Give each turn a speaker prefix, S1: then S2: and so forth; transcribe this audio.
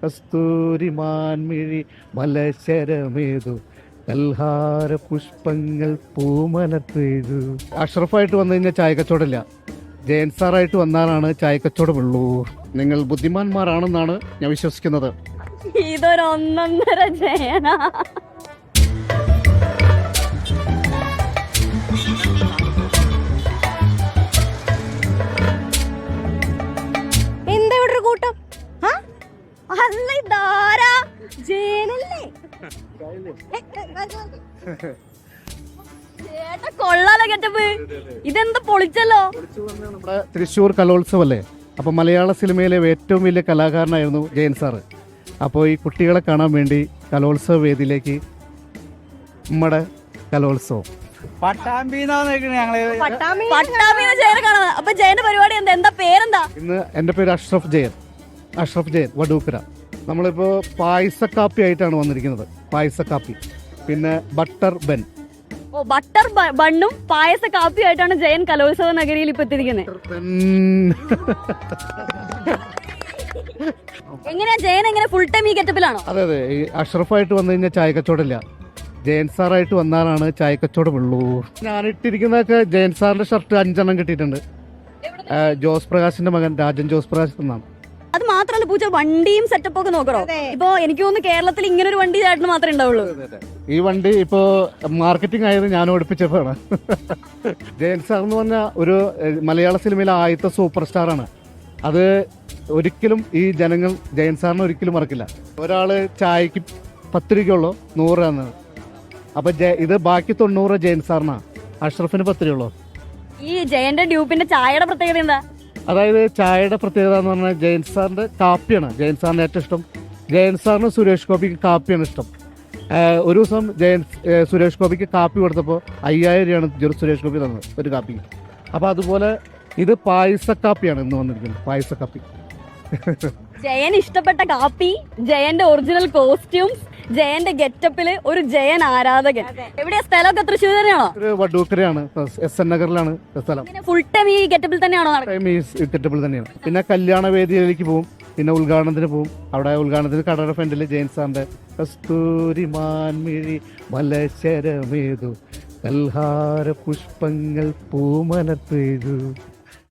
S1: കസ്തൂരിമാൻമിഴി മലശരമേതു കൽഹാര പുഷ്പങ്ങൾ പൂമലത്തേതു. അഷ്റഫായിട്ട് വന്നു കഴിഞ്ഞാൽ ചായക്കച്ചവടമില്ല, ജയൻ സാറായിട്ട് വന്നാലാണ് ചായക്കച്ചവടമുള്ളൂ. നിങ്ങൾ ബുദ്ധിമാന്മാരാണെന്നാണ് ഞാൻ വിശ്വസിക്കുന്നത്.
S2: ഇതൊരു ഒന്നൊന്നര ജയന. എന്താ ഇവിടെ ഒരു കൂട്ടം? അല്ല ഇതാരാ? ജയനല്ലേ? കൊള്ളാലോ ഗെറ്റപ്പ്. ഇതെന്താ പൊളിച്ചല്ലോ.
S1: നമ്മുടെ തൃശ്ശൂർ കലോത്സവല്ലേ, അപ്പൊ മലയാള സിനിമയിലെ ഏറ്റവും വലിയ കലാകാരനായിരുന്നു ജയൻ സാറ്. അപ്പോൾ ഈ കുട്ടികളെ കാണാൻ വേണ്ടി കലോത്സവ വേദിയിലേക്ക് നമ്മുടെ കലോത്സവം
S2: അപ്പൊ ജയന്റെ പരിപാടി എന്താ? എന്താ പേരെന്താ?
S1: ഇന്ന് എൻ്റെ പേര് അഷ്റഫ് ജയൻ വടൂക്കര. നമ്മളിപ്പോ പായസക്കാപ്പി ആയിട്ടാണ് വന്നിരിക്കുന്നത്. പായസക്കാപ്പി, പിന്നെ ബട്ടർ ബൻ.
S2: ഓ, ബട്ടർ ബണ്ണും പായസ കാപ്പിയും ആയിട്ടാണ് ജയൻ കലോത്സവ നഗരിയിൽ ഇപ്പൊ എത്തിയിരിക്കുന്നത്. എങ്ങനെയാ ജയൻ എങ്ങനെ ഫുൾ ടൈം ഈ ഗെറ്റപ്പിലാണോ?
S1: അതെ അതെ, ഈ അഷ്റഫായിട്ട് വന്നു കഴിഞ്ഞാൽ ചായക്കച്ചവടമില്ല, ജയൻ സാറായിട്ട് വന്നാലാണ് ചായക്കച്ചവടമുള്ളൂ. ഞാനിട്ടിരിക്കുന്നതൊക്കെ ജയൻ സാറിന്റെ ഷർട്ട് 5 എണ്ണം കിട്ടിയിട്ടുണ്ട്. ജോസ് പ്രകാശിന്റെ മകൻ രാജൻ ജോസ് പ്രകാശ് എന്നാണ്.
S2: അത് മാത്രല്ല പൂച്ച, വണ്ടിയും സെറ്റപ്പ് ഒക്കെ നോക്കണോ? ഇപ്പൊ എനിക്ക് തോന്നുന്നു കേരളത്തിൽ ഇങ്ങനെ ഒരു വണ്ടി ചേട്ടന് മാത്രമേ ഉണ്ടാവുള്ളൂ.
S1: ഈ വണ്ടി ഇപ്പോ മാർക്കറ്റിംഗ് ആയത് ഞാൻ ഓടിപ്പിച്ചപ്പോഴാണ്. ജയൻ സാർ എന്ന് പറഞ്ഞ ഒരു മലയാള സിനിമയിലെ ആദ്യത്തെ സൂപ്പർ സ്റ്റാറാണ്. അത് ഒരിക്കലും ഈ ജനങ്ങൾ ജയൻ സാറിനെ ഒരിക്കലും മറക്കില്ല. ഒരാള് ചായക്ക് 10 രൂപയുള്ളൂ, 100 എന്നാണ്. അപ്പൊ ഇത് ബാക്കി 90 ജയൻ സാറിനാ, അഷ്റഫിന് 10 രൂപയുള്ളൂ.
S2: ഈ ജയന്റെ ഡ്യൂപ്പിന്റെ ചായയുടെ പ്രത്യേകത എന്താ?
S1: അതായത് ചായയുടെ പ്രത്യേകത എന്ന് പറഞ്ഞാൽ ജയൻ സാറിന്റെ കാപ്പിയാണ് ജയൻ സാറിന് ഏറ്റവും ഇഷ്ടം. ജയൻ സാറിന് സുരേഷ് ഗോപിക്ക് കാപ്പിയാണ് ഇഷ്ടം. ഒരു ദിവസം സുരേഷ് ഗോപിക്ക് കാപ്പി കൊടുത്തപ്പോൾ 5000 രൂപയാണ് സുരേഷ് ഗോപി തന്നത് ഒരു കാപ്പിക്ക്. അപ്പൊ അതുപോലെ ഇത് പായസക്കാപ്പിയാണ് ഇന്ന് വന്നിരിക്കുന്നത്, പായസക്കാപ്പി.
S2: ജയൻ ഇഷ്ടപ്പെട്ട കാപ്പി, ജയന്റെ ഒറിജിനൽ കോസ്റ്റ്യൂംസ്, ജയന്റെ ഗെറ്റപ്പില് ഒരു ജയൻ ആരാധകൻ. എവിടെയാ സ്ഥലമൊക്കെ? തൃശ്ശൂർ തന്നെയാണോ?
S1: വടൂക്കരയാണ്, SN നഗറിലാണ് സ്ഥലം.
S2: ഫുൾ ടൈം ഈ ഗെറ്റപ്പിൽ തന്നെയാണോ?
S1: ഈ ഗെറ്റപ്പിൽ തന്നെയാണ്. പിന്നെ കല്യാണ വേദിയിലേക്ക് പോകും, പിന്നെ ഉദ്ഘാടനത്തിന് പോകും. അവിടെ ഉദ്ഘാടനത്തിന് കടയുടെ ഫ്രണ്ടില് ജയൻ സാറിന്റെ കസ്തൂരിമാൻമിഴി മലശരമേതു കൽഹാര പുഷ്പങ്ങൾ പൂമലത്തേതു